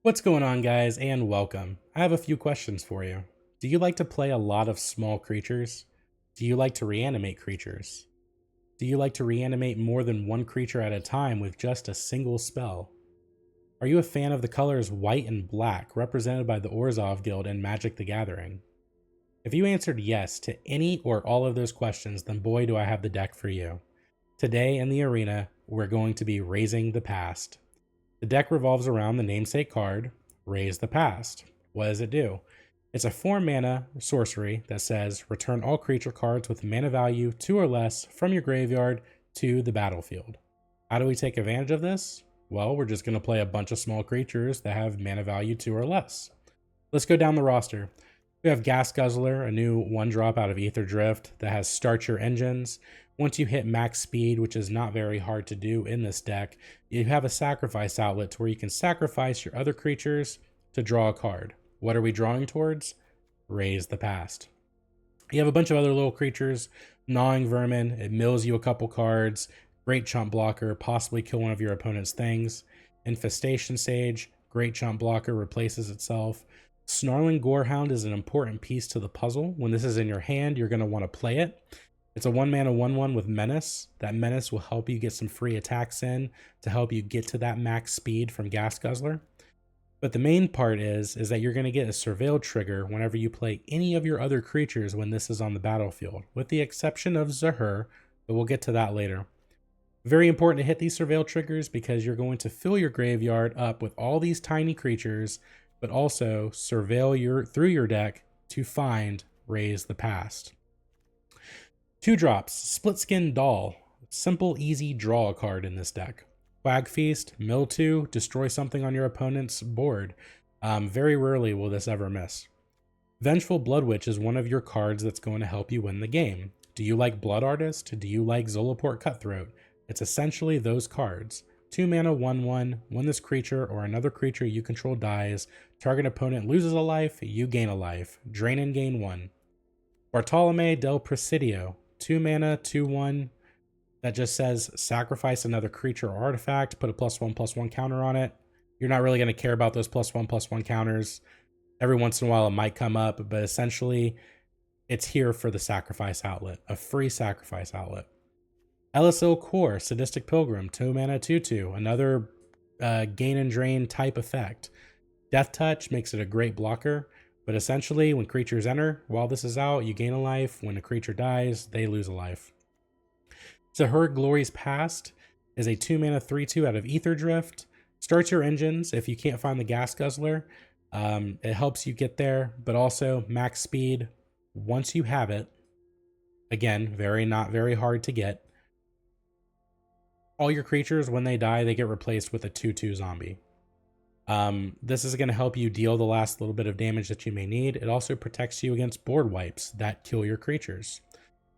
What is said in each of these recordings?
What's going on, guys, and welcome. I have a few questions for you. Do you like to play a lot of small creatures? Do you like to reanimate creatures? Do you like to reanimate more than one creature at a time with just a single spell? Are you a fan of the colors white and black represented by the Orzhov Guild in Magic the Gathering? If you answered yes to any or all of those questions, then boy do I have the deck for you. Today in the arena, we're going to be raising the past. The deck revolves around the namesake card, Raise the Past. What does it do? It's a 4 mana sorcery that says return all creature cards with mana value 2 or less from your graveyard to the battlefield. How do we take advantage of this? Well, we're just going to play a bunch of small creatures that have mana value 2 or less. Let's go down the roster. We have Gas Guzzler, a new 1-drop out of Ether Drift that has Start Your Engines. Once you hit max speed, which is not very hard to do in this deck, you have a sacrifice outlet to where you can sacrifice your other creatures to draw a card. What are we drawing towards? Raise the Past. You have a bunch of other little creatures. Gnawing Vermin, it mills you a couple cards. Great chump blocker, possibly kill one of your opponent's things. Infestation Sage, great chump blocker, replaces itself. Snarling Gorehound is an important piece to the puzzle. When this is in your hand, you're going to want to play it. It's a 1-mana 1/1 with Menace. That Menace will help you get some free attacks in to help you get to that max speed from Gas Guzzler. But the main part is that you're going to get a Surveil trigger whenever you play any of your other creatures when this is on the battlefield, with the exception of Zahur, but we'll get to that later. Very important to hit these Surveil triggers because you're going to fill your graveyard up with all these tiny creatures, but also surveil through your deck to find Raise the Past. 2 drops, Splitskin Doll. Simple, easy draw a card in this deck. Quag Feast, mill 2, destroy something on your opponent's board. Very rarely will this ever miss. Vengeful Bloodwitch is one of your cards that's going to help you win the game. Do you like Blood Artist? Do you like Zolaport Cutthroat? It's essentially those cards. 2 mana 1/1, when this creature or another creature you control dies, target opponent loses a life, you gain a life. Drain and gain 1. Bartolomé del Presidio, 2 mana 2/1 that just says sacrifice another creature or artifact, put a +1/+1 counter on it. You're not really going to care about those +1/+1 counters. Every once in a while it might come up, but essentially it's here for the sacrifice outlet, a free sacrifice outlet. il-Kor, Sadistic Pilgrim, 2 mana 2/2, another gain and drain type effect. Death Touch makes it a great blocker, but essentially when creatures enter, while this is out, you gain a life. When a creature dies, they lose a life. Zahur, Glory's Past is a 2 mana 3/2 out of Ether Drift. Starts your engines if you can't find the Gas Guzzler. It helps you get there, but also max speed once you have it. Again, not very hard to get. All your creatures, when they die, they get replaced with a 2/2 zombie. This is going to help you deal the last little bit of damage that you may need. It also protects you against board wipes that kill your creatures.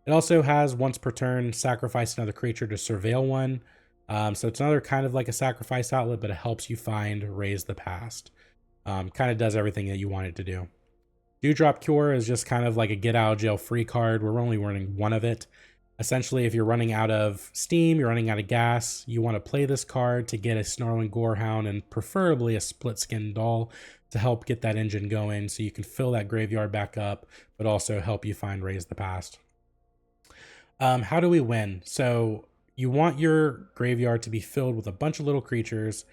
It also has once per turn, sacrifice another creature to surveil one. So it's another kind of like a sacrifice outlet, but it helps you find Raise the Past. Kind of does everything that you want it to do. Dewdrop Cure is just kind of like a get out of jail free card. We're only running one of it. Essentially, if you're running out of steam, you're running out of gas, you want to play this card to get a Snarling Gorehound and preferably a Splitskin Doll to help get that engine going so you can fill that graveyard back up, but also help you find Raise the Past. How do we win? So you want your graveyard to be filled with a bunch of little creatures,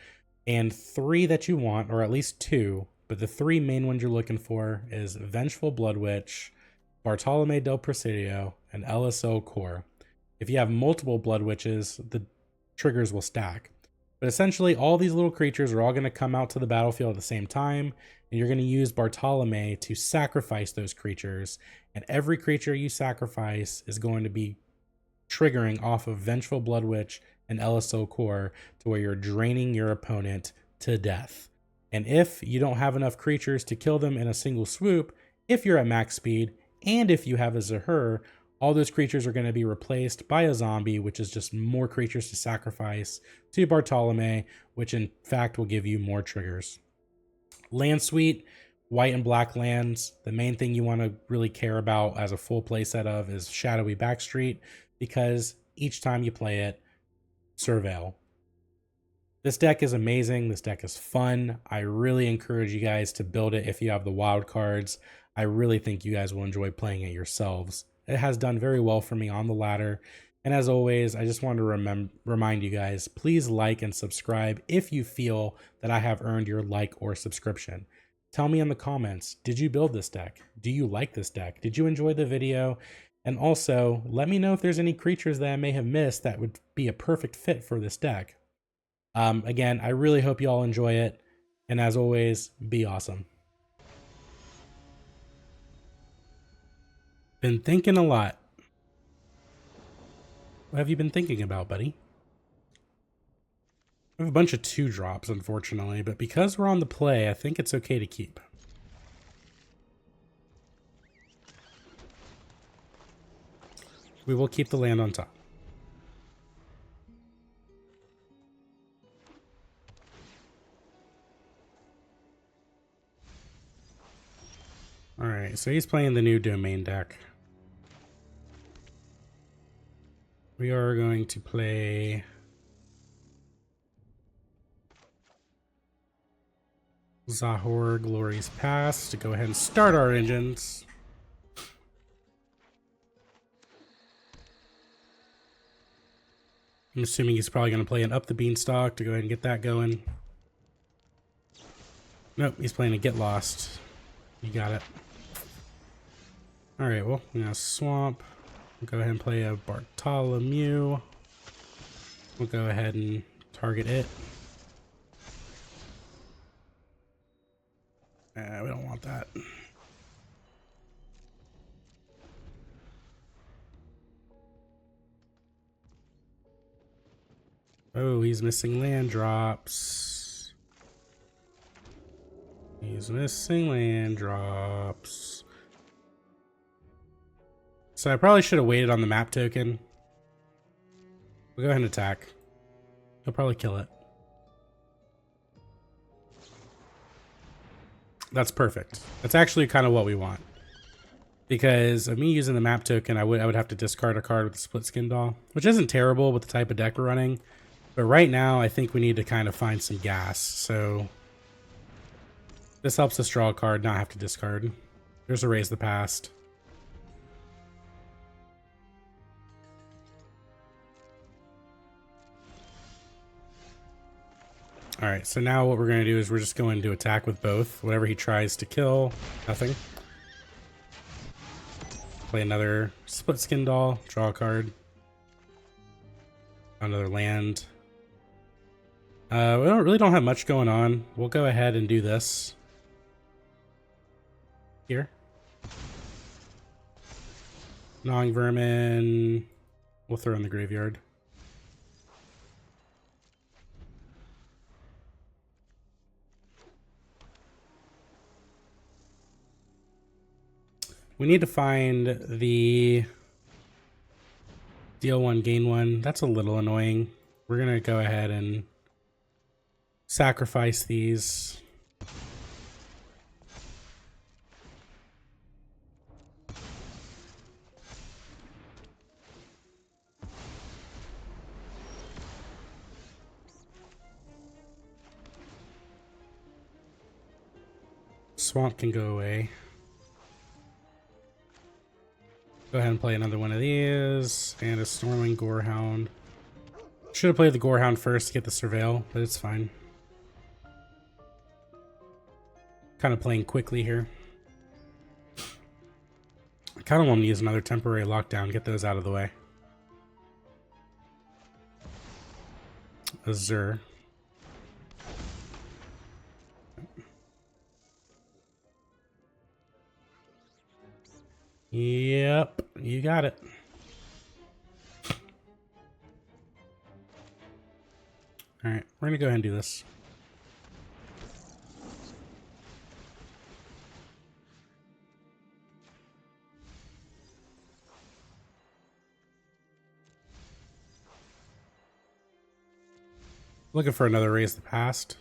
and 3 that you want, or at least 2, but the 3 main ones you're looking for is Vengeful Bloodwitch, Bartolomé del Presidio, and il-Kor. If you have multiple Blood Witches, the triggers will stack. But essentially, all these little creatures are all going to come out to the battlefield at the same time, and you're going to use Bartolomé to sacrifice those creatures, and every creature you sacrifice is going to be triggering off of Vengeful Bloodwitch and il-Kor to where you're draining your opponent to death. And if you don't have enough creatures to kill them in a single swoop, if you're at max speed, and if you have a Zahur, all those creatures are going to be replaced by a zombie, which is just more creatures to sacrifice to Bartolomé, which in fact will give you more triggers. Land Suite, white and black lands. The main thing you want to really care about as a full playset of is Shadowy Backstreet, because each time you play it, surveil. This deck is amazing. This deck is fun. I really encourage you guys to build it if you have the wild cards. I really think you guys will enjoy playing it yourselves. It has done very well for me on the ladder. And as always, I just want to remind you guys, please like and subscribe if you feel that I have earned your like or subscription. Tell me in the comments, did you build this deck? Do you like this deck? Did you enjoy the video? And also, let me know if there's any creatures that I may have missed that would be a perfect fit for this deck. Again, I really hope you all enjoy it. And as always, be awesome. Been thinking a lot. What have you been thinking about, buddy? I have a bunch of 2-drops, unfortunately, but because we're on the play, I think it's okay to keep. We will keep the land on top. Alright, so he's playing the new domain deck. We are going to play Zahur, Glory's Past, to go ahead and start our engines. I'm assuming he's probably going to play an Up the Beanstalk to go ahead and get that going. Nope, he's playing a Get Lost. You got it. Alright, well, we're going to swamp. We'll go ahead and play a Bartolomé. We'll go ahead and target it. We don't want that. Oh, he's missing land drops. He's missing land drops. So I probably should have waited on the map token. We'll go ahead and attack. He'll probably kill it. That's perfect. That's actually kind of what we want. Because of me using the map token, I would have to discard a card with the Splitskin Doll, which isn't terrible with the type of deck we're running. But right now, I think we need to kind of find some gas. So this helps us draw a card, not have to discard. There's a Raise the Past. Alright, so now what we're going to do is we're just going to attack with both. Whatever he tries to kill, nothing. Play another Splitskin Doll, draw a card. Another land. We really don't have much going on. We'll go ahead and do this. Here. Gnawing Vermin. We'll throw in the graveyard. We need to find the deal 1, gain 1. That's a little annoying. We're going to go ahead and sacrifice these. Swamp can go away. Go ahead and play another one of these, and a Snarling Gorehound. Should have played the Gorehound first to get the Surveil, but it's fine. Kind of playing quickly here. I kind of want to use another temporary lockdown, get those out of the way. Zahur. Yep, you got it. Alright, we're gonna go ahead and do this. Looking for another Raise the Past.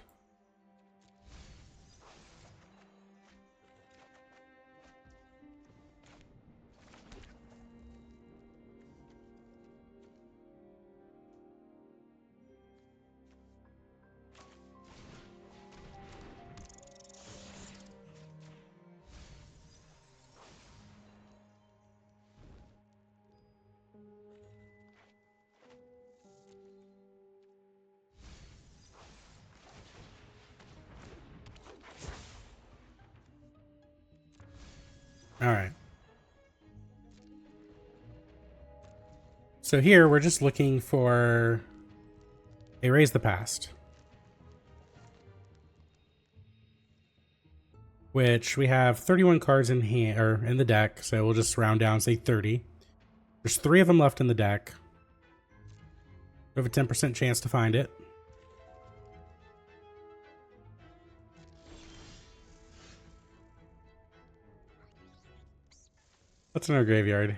Alright. So here, we're just looking for Erase the Past. Which we have 31 cards in hand, or in the deck, so we'll just round down, say 30. There's 3 of them left in the deck. We have a 10% chance to find it. What's in our graveyard?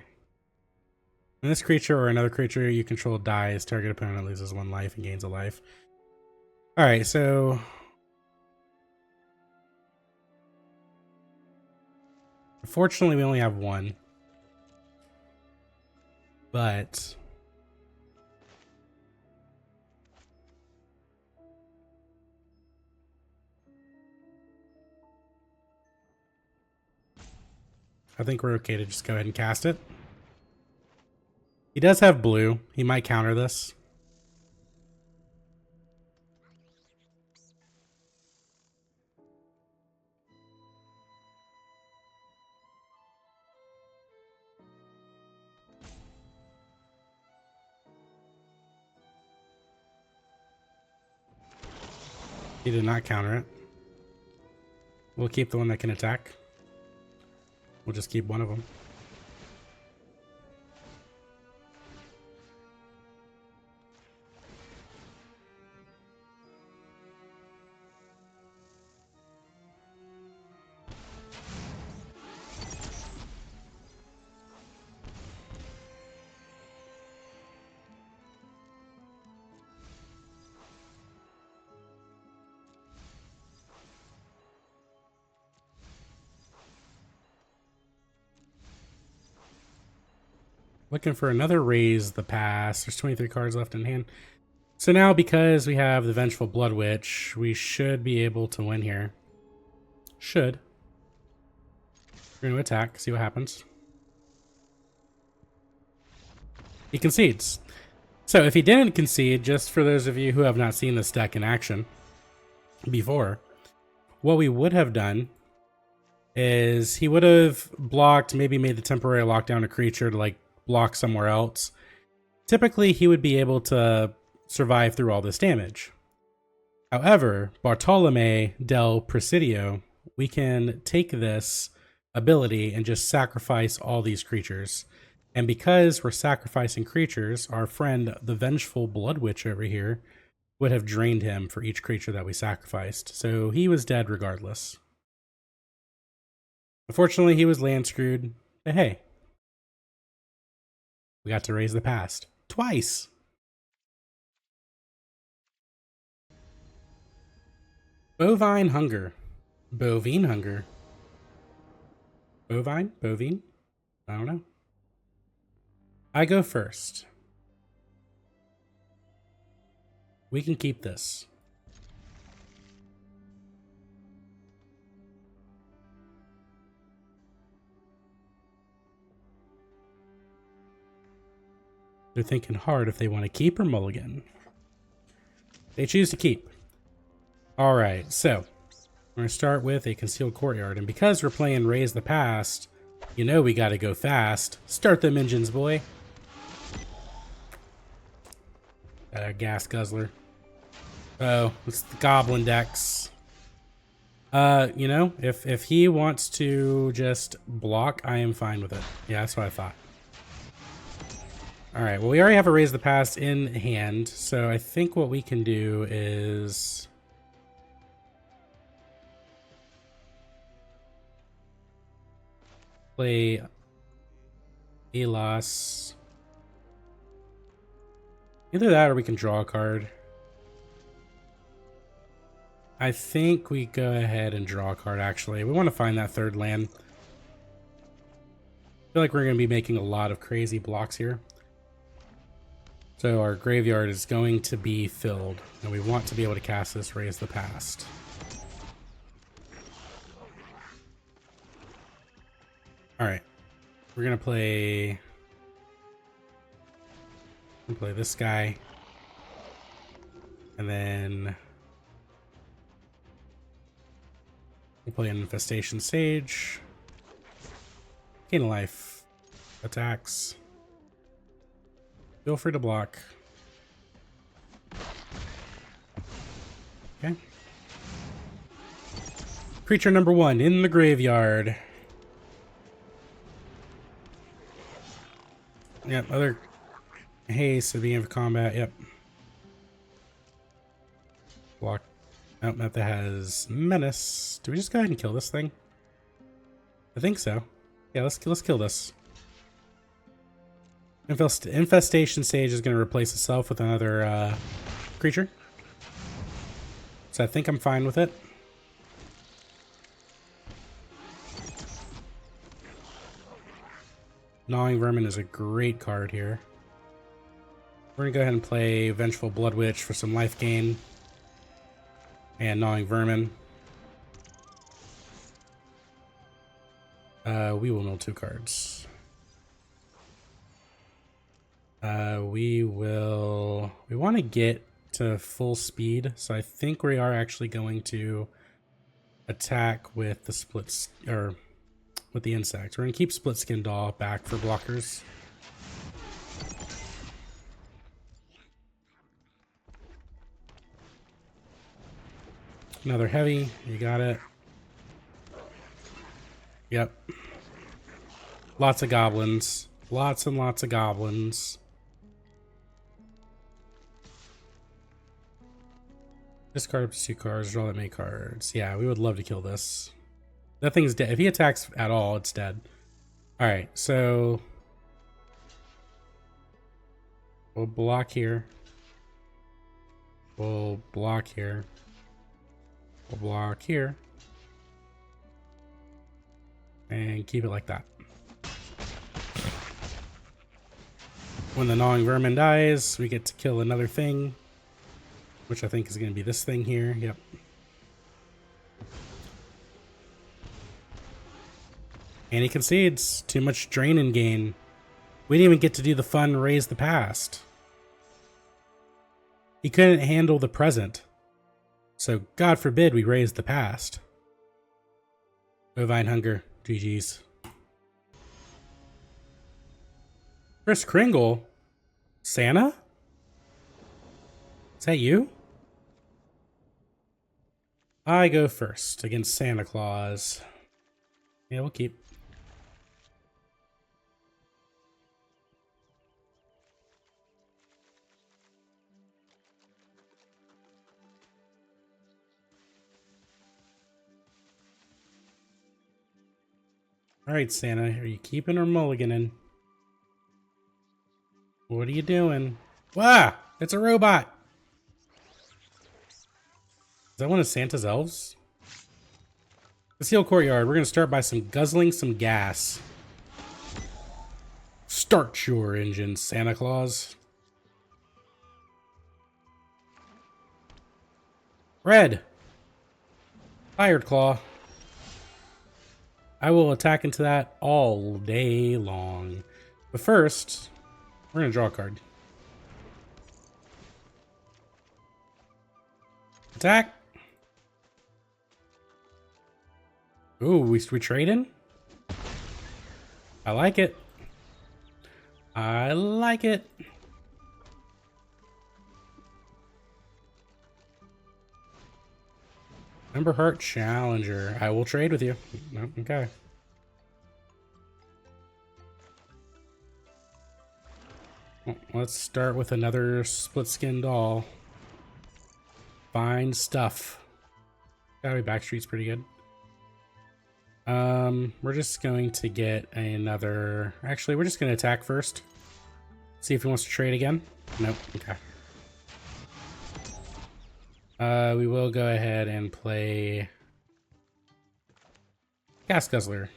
When this creature or another creature you control dies, target opponent loses 1 life and gains a life. Alright, so... Unfortunately, we only have 1. But... I think we're okay to just go ahead and cast it. He does have blue. He might counter this. He did not counter it. We'll keep the one that can attack. We'll just keep one of them. Looking for another Raise the Past. There's 23 cards left in hand. So now, because we have the Vengeful Bloodwitch, we should be able to win here. Should. We're going to attack, see what happens. He concedes. So if he didn't concede, just for those of you who have not seen this deck in action before, what we would have done is he would have blocked, maybe made the temporary lockdown a creature to like block somewhere else. Typically, he would be able to survive through all this damage. However, Bartolomé del Presidio, we can take this ability and just sacrifice all these creatures. And because we're sacrificing creatures, our friend, the Vengeful Bloodwitch over here, would have drained him for each creature that we sacrificed. So he was dead regardless. Unfortunately, he was land screwed, but hey, we got to Raise the Past. Twice! Bovine Hunger. Bovine Hunger. Bovine? Bovine? I don't know. I go first. We can keep this. They're thinking hard if they want to keep or mulligan. They choose to keep. Alright, so we're going to start with a Concealed Courtyard. And because we're playing Raise the Past, you know we got to go fast. Start them engines, boy. Gas Guzzler. Oh, it's the Goblin decks. You know, if he wants to just block, I am fine with it. Yeah, that's what I thought. Alright, well we already have a Raise the Past in hand, so I think what we can do is... play Elas. Either that or we can draw a card. I think we go ahead and draw a card, actually. We want to find that third land. I feel like we're going to be making a lot of crazy blocks here. So our graveyard is going to be filled, and we want to be able to cast this Raise the Past. Alright. We're going to play this guy. And then we'll play an Infestation Sage. Gain a life. Attacks. Feel free to block. Okay. Creature number 1 in the graveyard. Yep, other haste at the beginning of combat. Yep. Block. Oh, that has menace. Do we just go ahead and kill this thing? I think so. Yeah, let's kill this. Infestation Sage is going to replace itself with another creature. So I think I'm fine with it. Gnawing Vermin is a great card here. We're going to go ahead and play Vengeful Bloodwitch for some life gain. And Gnawing Vermin. We will mill 2 cards. We want to get to full speed, so I think we are actually going to attack with the splits, or with the insects. We're going to keep Splitskin Doll back for blockers. Another heavy, you got it. Yep. Lots of goblins. Lots and lots of goblins. Discard up to 2 cards, draw that many cards. Yeah, we would love to kill this. That thing's dead. If he attacks at all, it's dead. Alright, so we'll block here. We'll block here. We'll block here. And keep it like that. When the Gnawing Vermin dies, we get to kill another thing, which I think is going to be this thing here. Yep. And he concedes. Too much drain and gain. We didn't even get to do the fun raise the past. He couldn't handle the present. So God forbid we raise the past. Bovine Hunger. GG's. Chris Kringle? Santa? Is that you? I go first against Santa Claus. Yeah, we'll keep. Alright, Santa, are you keeping or mulliganing? What are you doing? Wah! It's a robot! Is that one of Santa's elves? Concealed Courtyard. We're going to start by guzzling some gas. Start your engine, Santa Claus. Red. Fired Claw. I will attack into that all day long. But first, we're going to draw a card. Attack. Ooh, we trading? I like it. I like it. Emberheart Challenger. I will trade with you. No, okay. Well, let's start with another Splitskin Doll. Fine stuff. Shadowy Backstreet's pretty good. We're just going to get another... Actually, we're just going to attack first. See if he wants to trade again. Nope. Okay. We will go ahead and play Gas Guzzler.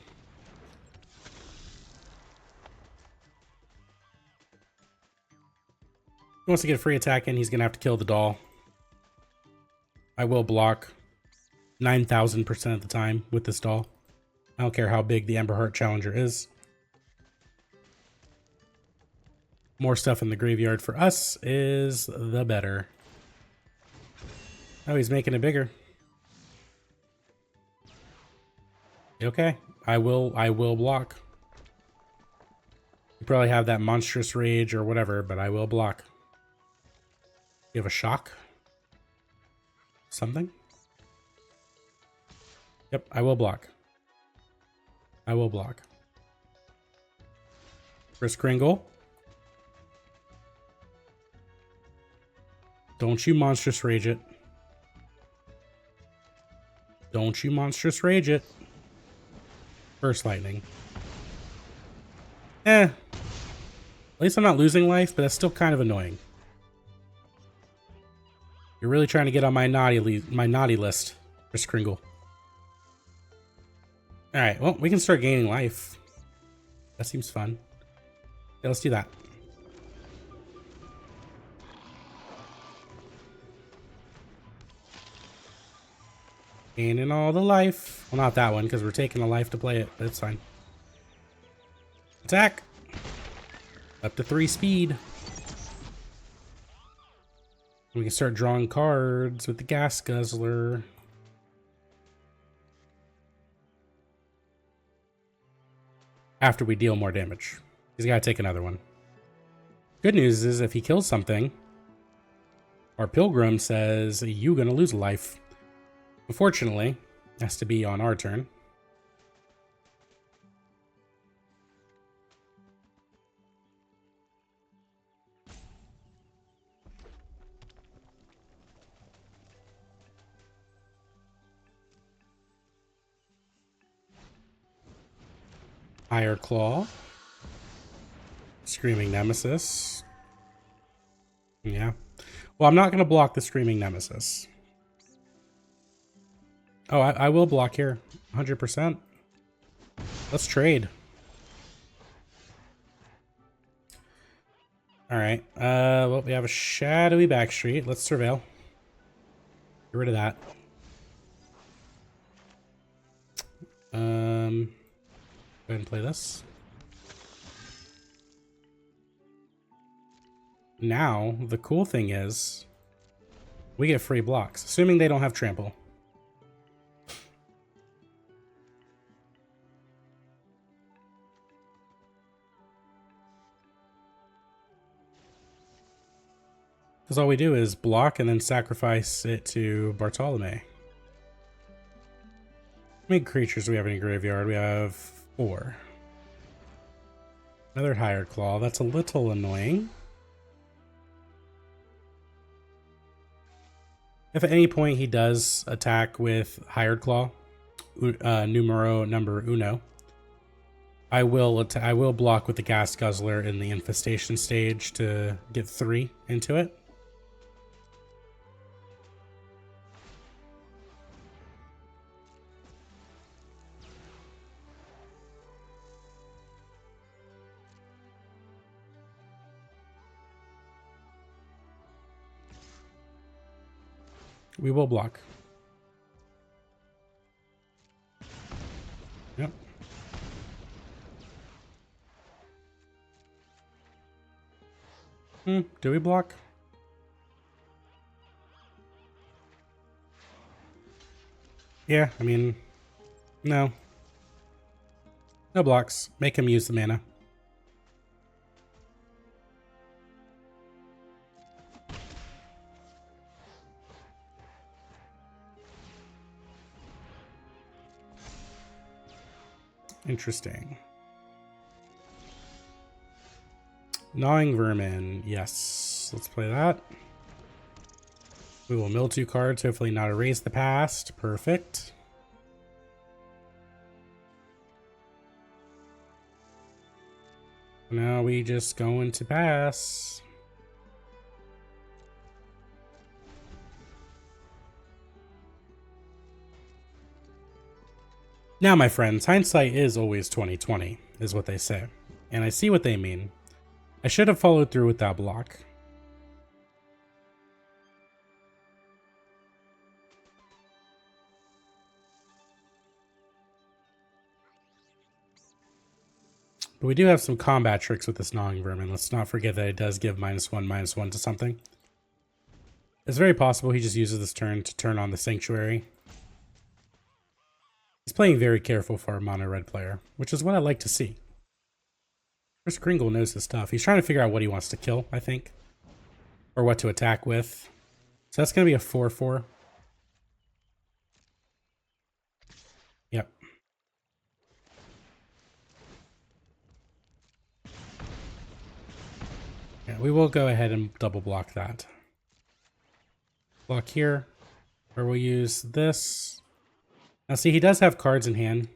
If he wants to get a free attack in, he's going to have to kill the doll. I will block 9,000% of the time with this doll. I don't care how big the Emberheart Challenger is. More stuff in the graveyard for us is the better. Oh, he's making it bigger. Okay, I will block. You probably have that monstrous rage or whatever, but I will block. You have a shock? Something? Yep, I will block. I will block. Chris Kringle. Don't you monstrous rage it. Don't you monstrous rage it. First lightning. At least I'm not losing life, but that's still kind of annoying. You're really trying to get on my naughty list, Chris Kringle. Alright, well, we can start gaining life. That seems fun. Yeah, let's do that. Gaining all the life. Well, not that one, because we're taking a life to play it, but it's fine. Attack! Up to 3 speed. We can start drawing cards with the Gas Guzzler. After we deal more damage. He's got to take another one. Good news is if he kills something, our Pilgrim says, you're going to lose a life. Unfortunately, it has to be on our turn. Higher Claw. Screaming Nemesis. Yeah. Well, I'm not going to block the Screaming Nemesis. Oh, I will block here. 100%. Let's trade. Alright. Well, we have a Shadowy Backstreet. Let's surveil. Get rid of that. Go ahead and play this. Now, the cool thing is, we get free blocks, assuming they don't have trample. Because all we do is block and then sacrifice it to Bartolomé. How many creatures do we have in the graveyard? We have 4. Another Higher Claw. That's a little annoying. If at any point he does attack with Hired Claw, number uno, I will block with the Gas Guzzler in the Infestation Sage to get 3 into it. We will block. Yep. Do we block? Yeah, I mean, no. No blocks. Make him use the mana. Interesting. Gnawing Vermin. Yes. Let's play that. We will mill 2 cards. Hopefully not erase the past. Perfect. Now we just going to pass. Now, my friends, hindsight is always 20/20, is what they say. And I see what they mean. I should have followed through with that block. But we do have some combat tricks with this Gnawing Vermin. Let's not forget that it does give -1/-1 to something. It's very possible he just uses this turn to turn on the Sanctuary. He's playing very careful for a mono red player, which is what I like to see. Chris Kringle knows his stuff. He's trying to figure out what he wants to kill, I think. Or what to attack with. So that's going to be a 4/4. Yep. Yeah, we will go ahead and double block that. Block here. Or we'll use this. Now see, he does have cards in hand.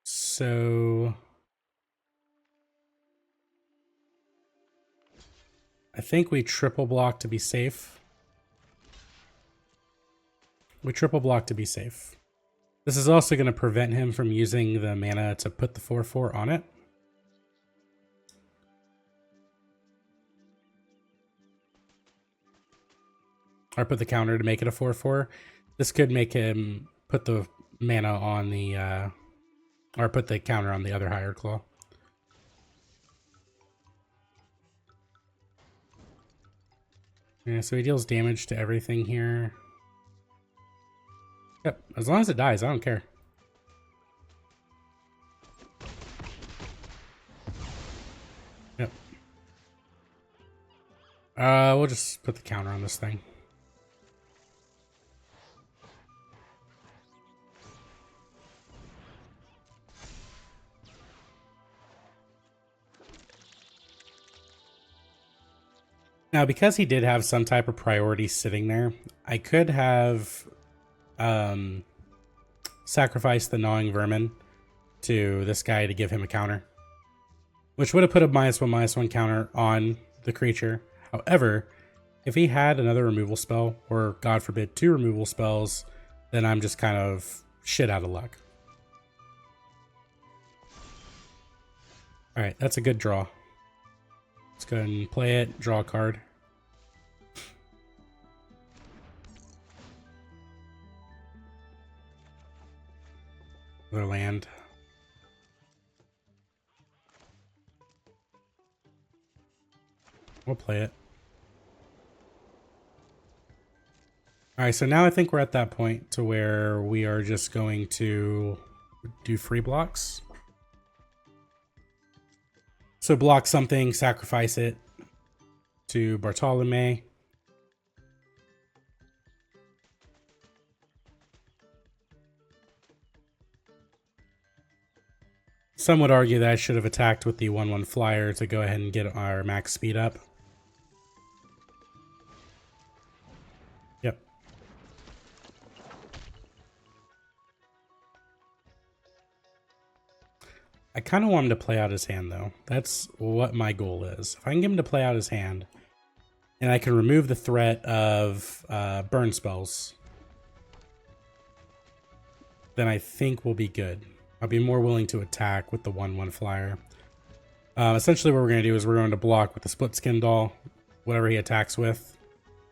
So I think we triple block to be safe. We triple block to be safe. This is also going to prevent him from using the mana to put the 4/4 on it. Or put the counter to make it a 4/4. This could make him put the mana on the, or put the counter on the other Higher Claw. Yeah, so he deals damage to everything here. Yep, as long as it dies, I don't care. Yep. We'll just put the counter on this thing. Now, because he did have some type of priority sitting there, I could have sacrificed the Gnawing Vermin to this guy to give him a counter, which would have put a -1/-1 counter on the creature. However, if he had another removal spell, or God forbid 2 removal spells, then I'm just kind of shit out of luck. Alright, that's a good draw. Let's go ahead and play it, draw a card. Another land. We'll play it. Alright, so now I think we're at that point to where we are just going to do free blocks. So block something, sacrifice it to Bartolomé. Some would argue that I should have attacked with the 1/1 flyer to go ahead and get our max speed up. Yep. I kind of want him to play out his hand, though. That's what my goal is. If I can get him to play out his hand, and I can remove the threat of burn spells, then I think we'll be good. I'll be more willing to attack with the 1/1 flyer. Essentially what we're going to do is we're going to block with the Splitskin Doll, whatever he attacks with,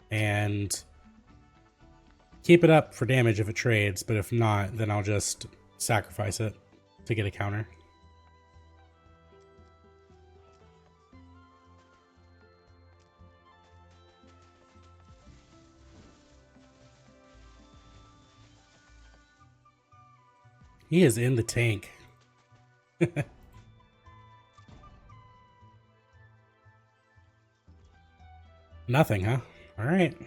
and keep it up for damage if it trades, but if not, then I'll just sacrifice it to get a counter. He is in the tank. Nothing, huh? Alright.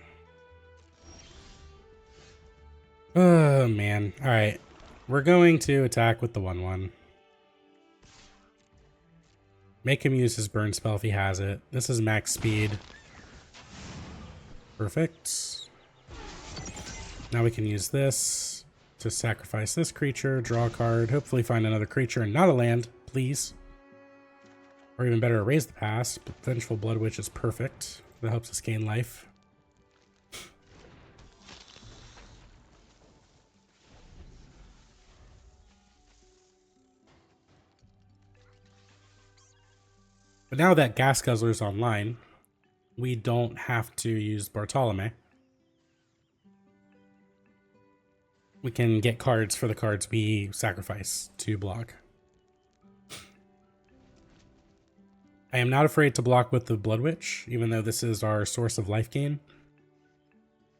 Oh, man. Alright. We're going to attack with the 1/1. Make him use his burn spell if he has it. This is max speed. Perfect. Now we can use this to sacrifice this creature, draw a card, hopefully find another creature and not a land, please. Or even better, erase the past, but Vengeful Bloodwitch is perfect. That helps us gain life. But now that Gas Guzzler is online, we don't have to use Bartolomé. We can get cards for the cards we sacrifice to block. I am not afraid to block with the Bloodwitch, even though this is our source of life gain.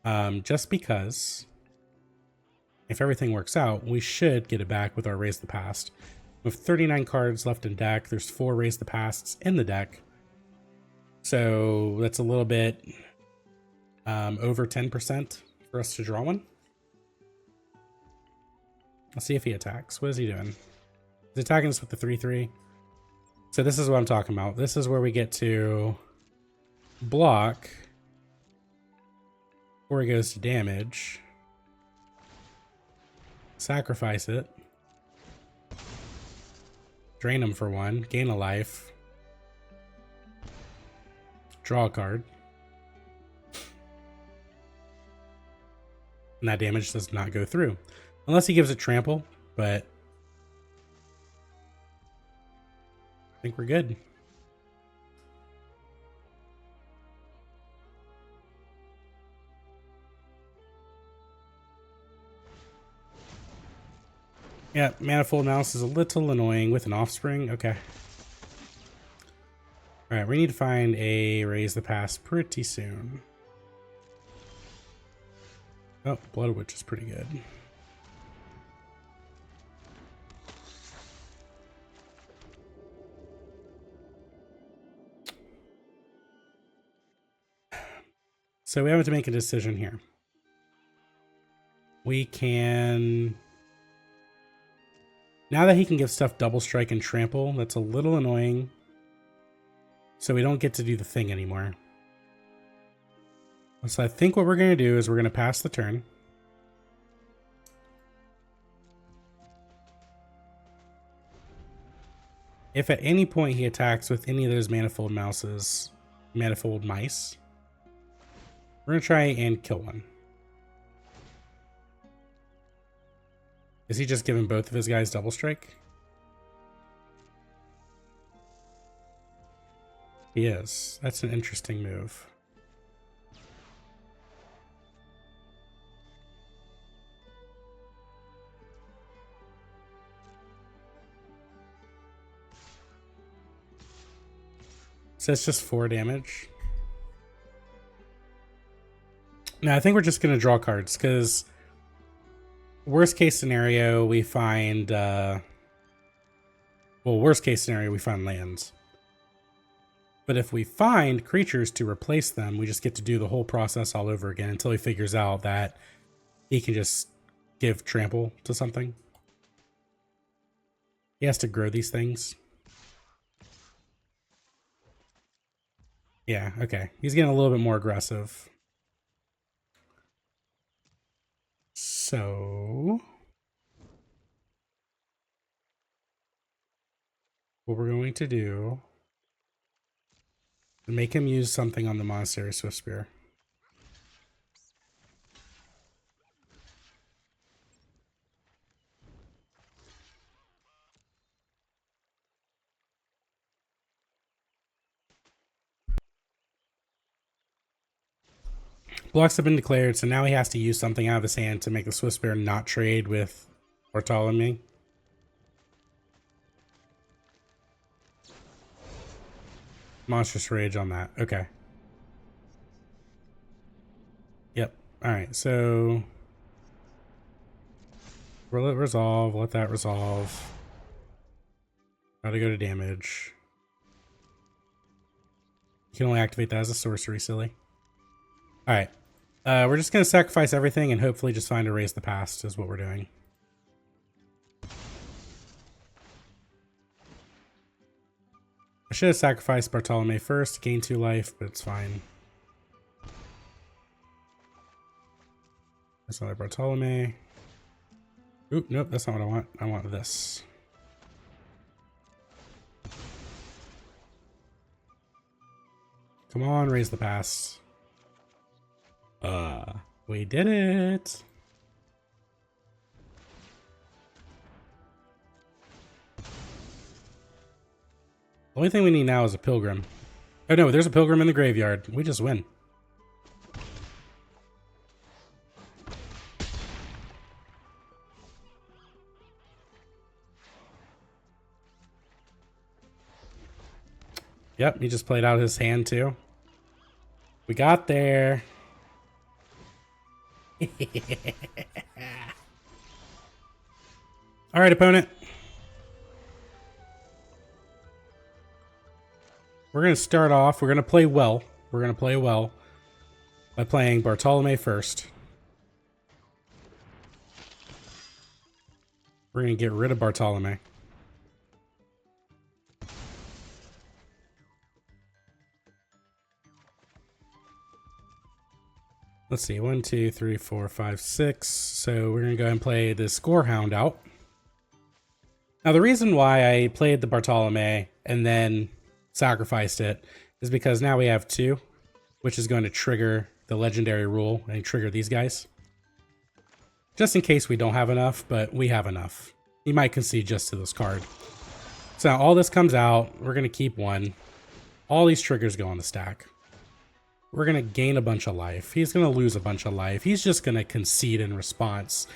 Just because, if everything works out, we should get it back with our Raise the Past. With 39 cards left in deck, there's 4 Raise the Pasts in the deck. So that's a little bit over 10% for us to draw one. Let's see if he attacks. What is he doing? He's attacking us with the 3/3. So this is what I'm talking about. This is where we get to block before he goes to damage. Sacrifice it. Drain him for 1. Gain a life. Draw a card. And that damage does not go through. Unless he gives it trample, but I think we're good. Yeah, Manifold Mouse is a little annoying with an offspring. Okay. Alright, we need to find a Raise the Past pretty soon. Oh, Bloodwitch is pretty good. So we have to make a decision here. We can... Now that he can give stuff Double Strike and Trample, that's a little annoying. So we don't get to do the thing anymore. So I think what we're going to do is we're going to pass the turn. If at any point he attacks with any of those Manifold Mice, we're going to try and kill one. Is he just giving both of his guys Double Strike? He is. That's an interesting move. So it's just 4 damage. No, I think we're just going to draw cards, because worst case scenario, we find... worst case scenario, we find lands. But if we find creatures to replace them, we just get to do the whole process all over again until he figures out that he can just give trample to something. He has to grow these things. Yeah, okay. He's getting a little bit more aggressive. So... what we're going to do... make him use something on the Monastery Swiftspear. Blocks have been declared, so now he has to use something out of his hand to make the Swiftspear not trade with Bartolomé. Monstrous Rage on that. Okay. Yep. Alright, so... will it resolve? Let that resolve. Gotta go to damage. You can only activate that as a sorcery, silly. Alright. We're just gonna sacrifice everything and hopefully just find a Raise the Past is what we're doing. I should have sacrificed Bartolomé first to gain 2 life, but it's fine. That's another Bartolomé. Oop, nope, that's not what I want. I want this. Come on, Raise the Past. We did it! The only thing we need now is a Pilgrim. Oh no, there's a Pilgrim in the graveyard. We just win. Yep, he just played out his hand too. We got there. Alright, opponent. We're going to start off. We're going to play well. We're going to play well by playing Bartolomé first. We're going to get rid of Bartolomé. Let's see. 1, 2, 3, 4, 5, 6. So we're going to go ahead and play this Gorehound out. Now, the reason why I played the Bartolomé and then sacrificed it is because now we have 2, which is going to trigger the legendary rule and trigger these guys. Just in case we don't have enough, but we have enough. He might concede just to this card. So now all this comes out. We're going to keep 1. All these triggers go on the stack. We're going to gain a bunch of life. He's going to lose a bunch of life. He's just going to concede in response.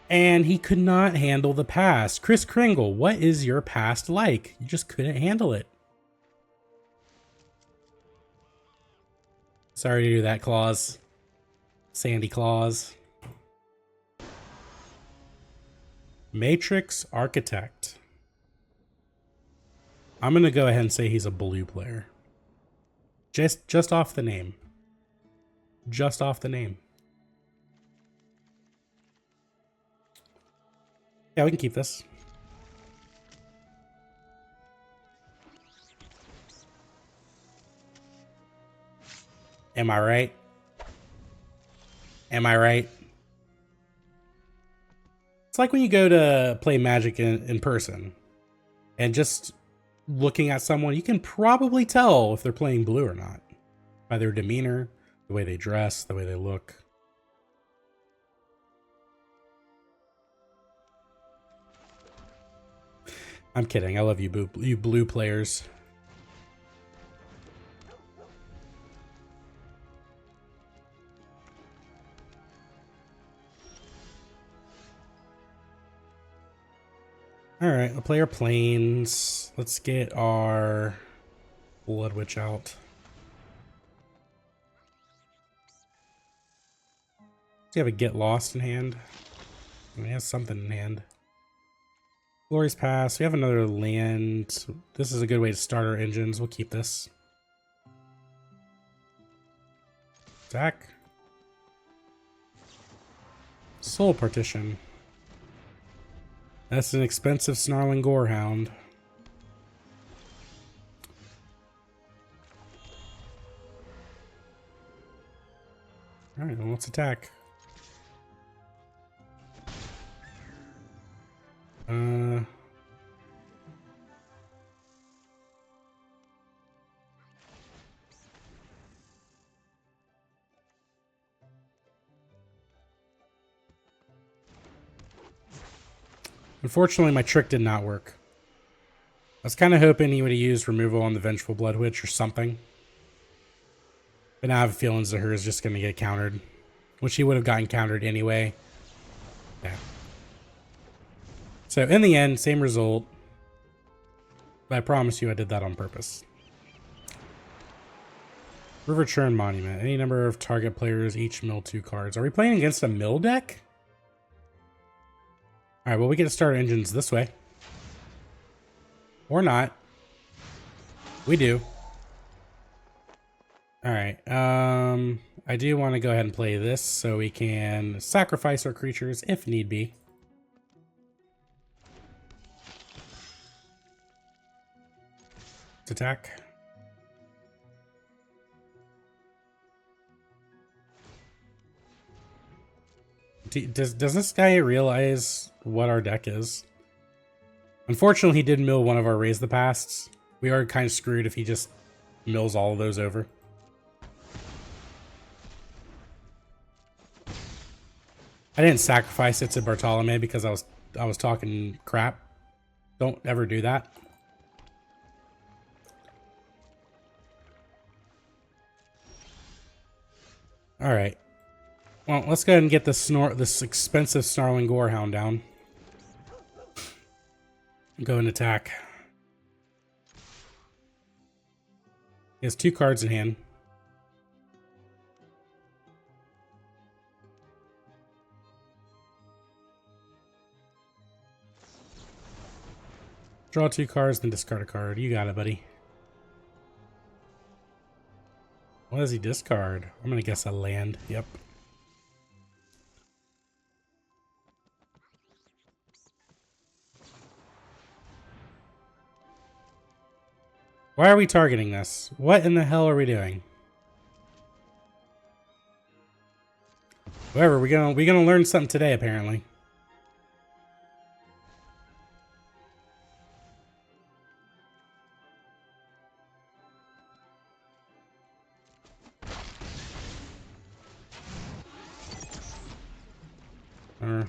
And he could not handle the past. Chris Kringle, what is your past like? You just couldn't handle it. Sorry to do that, Claus. Sandy Claus. Matrix Architect. I'm going to go ahead and say he's a blue player. Just off the name. Just off the name. Yeah, we can keep this. Am I right? Am I right? It's like when you go to play Magic in person and just looking at someone, you can probably tell if they're playing blue or not by their demeanor, the way they dress, the way they look. I'm kidding. I love you blue players. Alright, we'll play our planes. Let's get our Bloodwitch out. Does he have a Get Lost in hand? He has something in hand. Glory's Pass. We have another land. This is a good way to start our engines. We'll keep this. Attack. Soul Partition. That's an expensive Snarling Gorehound. Alright, well, let's attack. Unfortunately, my trick did not work. I was kind of hoping he would have used removal on the Vengeful Bloodwitch or something. But now I have a feeling Zahur is just going to get countered. Which he would have gotten countered anyway. Yeah. So in the end, same result. But I promise you I did that on purpose. River Churn Monument. Any number of target players each mill 2 cards. Are we playing against a mill deck? Alright, well we get to start engines this way. Or not. We do. Alright, I do want to go ahead and play this so we can sacrifice our creatures if need be. Let's attack. Does this guy realize what our deck is? Unfortunately, he did mill one of our Raise the Pasts. We are kind of screwed if he just mills all of those over. I didn't sacrifice it to Bartolomé because I was talking crap. Don't ever do that. All right. Well, let's go ahead and get this expensive Snarling Gorehound down. Go and attack. He has 2 cards in hand. Draw 2 cards, then discard a card. You got it, buddy. What does he discard? I'm gonna guess a land. Yep. Why are we targeting this? What in the hell are we doing? Whatever, we're gonna learn something today, apparently.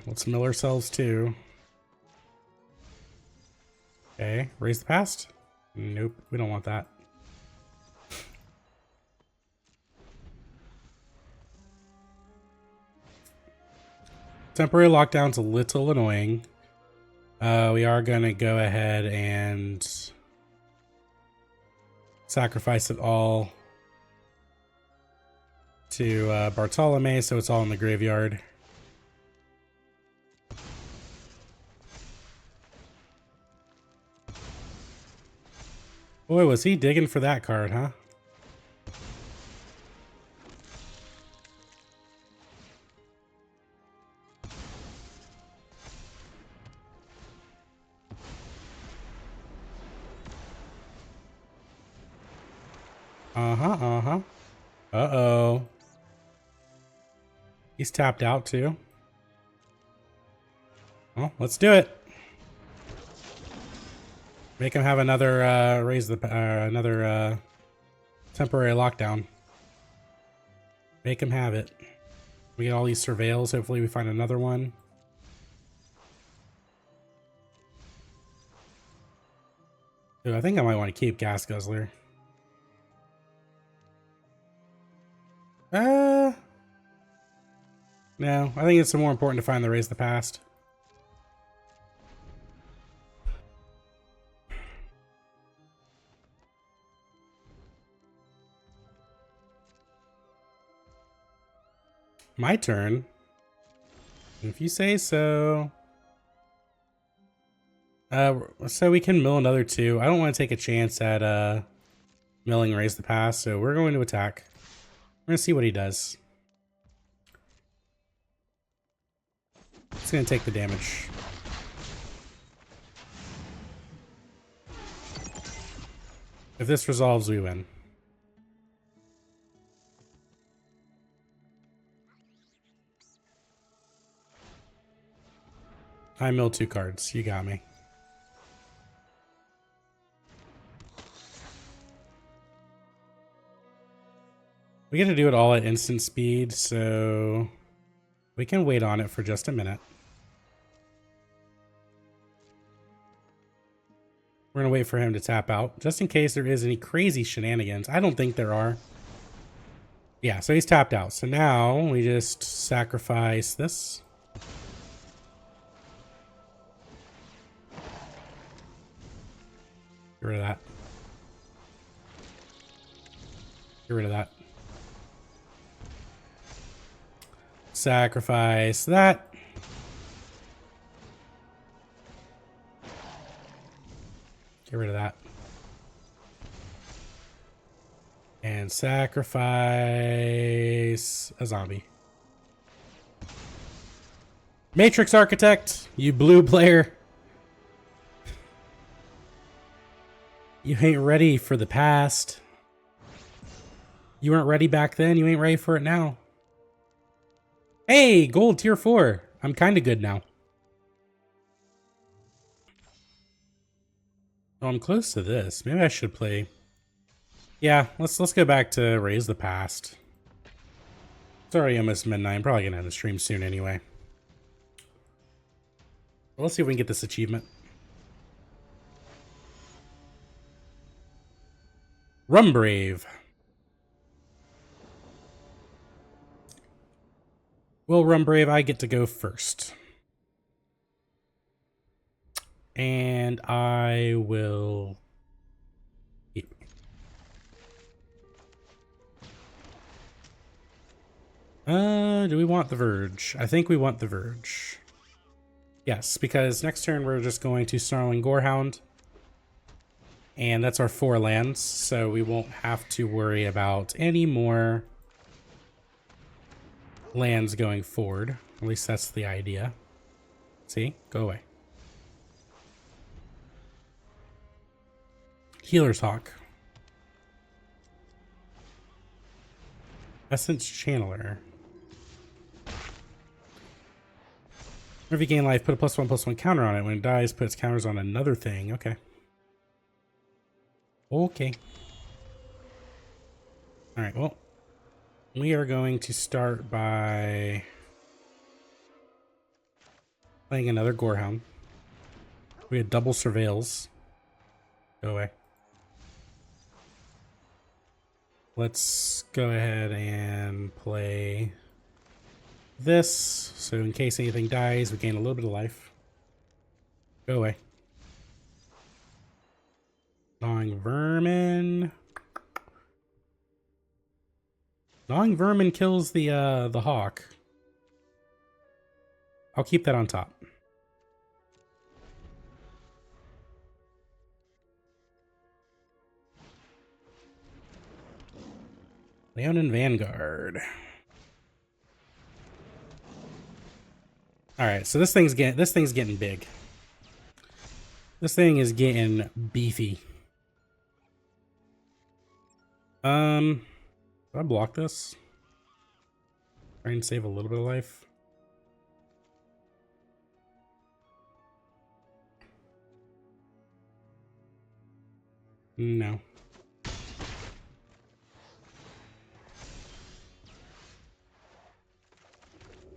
Let's mill ourselves too. Okay, raise the past? Nope, we don't want that. Temporary lockdown's a little annoying. We are gonna go ahead and sacrifice it all to Bartolomé, so it's all in the graveyard. Boy, was he digging for that card, huh? Uh-oh. He's tapped out too. Well, let's do it. Make him have another temporary lockdown. Make him have it. We get all these surveils. Hopefully we find another one. Dude, I think I might want to keep Gas Guzzler. No, I think it's more important to find the Raise the Past. My turn. If you say so. So we can mill another 2. I don't want to take a chance at milling Raise the Past, so we're going to attack. We're going to see what he does. It's going to take the damage. If this resolves, we win. I mill 2 cards. You got me. We get to do it all at instant speed, so we can wait on it for just a minute. We're going to wait for him to tap out, just in case there is any crazy shenanigans. I don't think there are. Yeah, so he's tapped out. So now we just sacrifice this. Get rid of that. Get rid of that. Sacrifice that. Get rid of that. And sacrifice a zombie. Matrix Architect, you blue player. You ain't ready for the past. You weren't ready back then, you ain't ready for it now. Hey, gold tier 4. I'm kind of good now. Oh, I'm close to this. Maybe I should play. Yeah, let's go back to Raise the Past. It's already almost midnight. I'm probably gonna end the stream soon anyway. Well, let's see if we can get this achievement. Rumbrave. Well, Rumbrave, I get to go first. And I will keep. Do we want the Verge? I think we want the Verge. Yes, because next turn we're just going to Snarling Gorehound. And that's our 4 lands, so we won't have to worry about any more lands going forward. At least that's the idea. See? Go away. Healer's Hawk. Essence Channeler. Whenever you gain life, put a +1/+1 counter on it. When it dies, put its counters on another thing. Okay. Okay. Alright, well. We are going to start by playing another Gorehound. We had double Surveils. Go away. Let's go ahead and play this. So in case anything dies, we gain a little bit of life. Go away. Gnawing Vermin. Gnawing Vermin kills the hawk. I'll keep that on top. Leonin Vanguard. All right, so this thing's getting big. This thing is getting beefy. Do I block this? Try and save a little bit of life. No.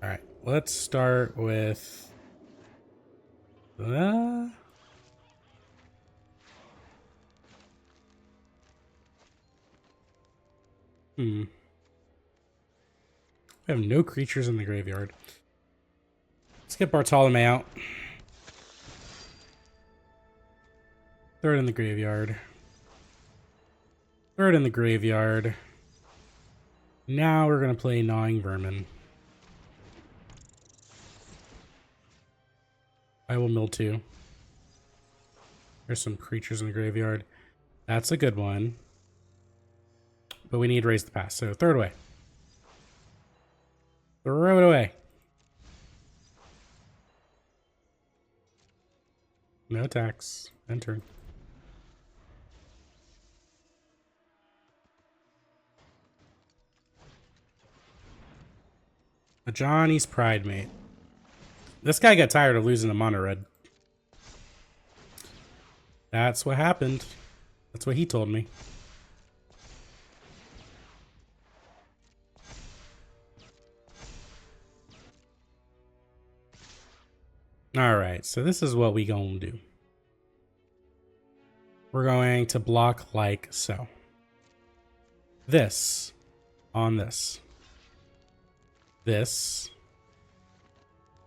All right, let's start with we have no creatures in the graveyard. Let's get Bartolomé out. Throw it in the graveyard. Throw it in the graveyard. Now we're going to play Gnawing Vermin. I will mill 2. There's some creatures in the graveyard. That's a good one. But we need to raise the pass, so throw it away. Throw it away. No attacks. End turn. A Johnny's Pride Mate. This guy got tired of losing to mono red. That's what happened. That's what he told me. Alright, so this is what we gonna do. We're going to block like so. This on this. This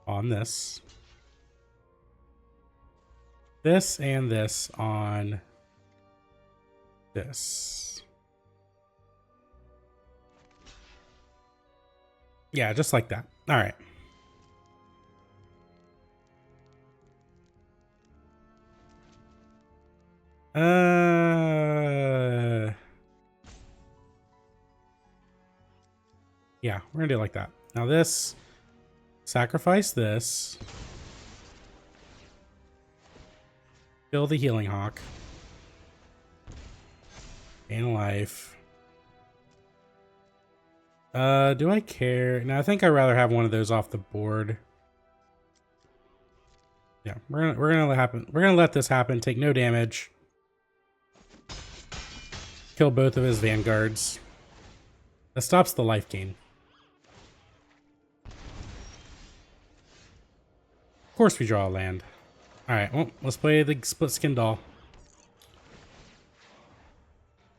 on this. This and this on this. Yeah, just like that. All right. Yeah, we're gonna do it like that. Now this, sacrifice this. Kill the Healing Hawk. Gain life. Do I care? No, I think I'd rather have one of those off the board. Yeah, we're gonna let happen. We're gonna let this happen. Take no damage. Kill both of his vanguards. That stops the life gain. Of course we draw a land. Alright, well, let's play the Splitskin Doll.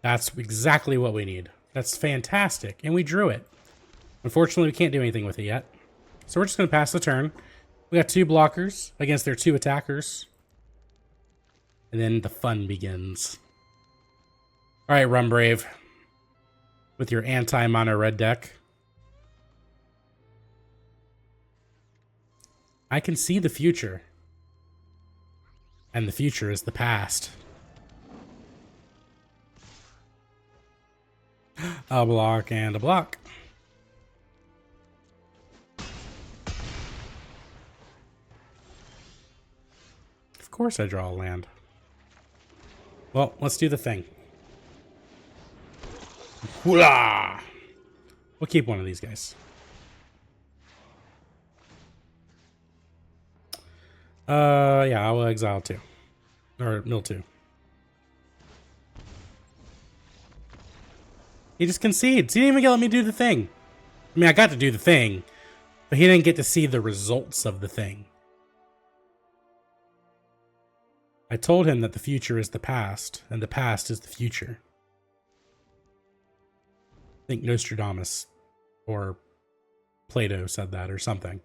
That's exactly what we need. That's fantastic. And we drew it. Unfortunately, we can't do anything with it yet. So we're just going to pass the turn. We got 2 blockers against their 2 attackers. And then the fun begins. Alright, Run Brave. With your anti-mono red deck. I can see the future. And the future is the past. A block and a block. Of course I draw a land. Well, let's do the thing. Hoolah! We'll keep one of these guys. Yeah, I will exile 2. Or mill 2. He just concedes. He didn't even let me do the thing. I mean, I got to do the thing, but he didn't get to see the results of the thing. I told him that the future is the past, and the past is the future. I think Nostradamus or Plato said that or something.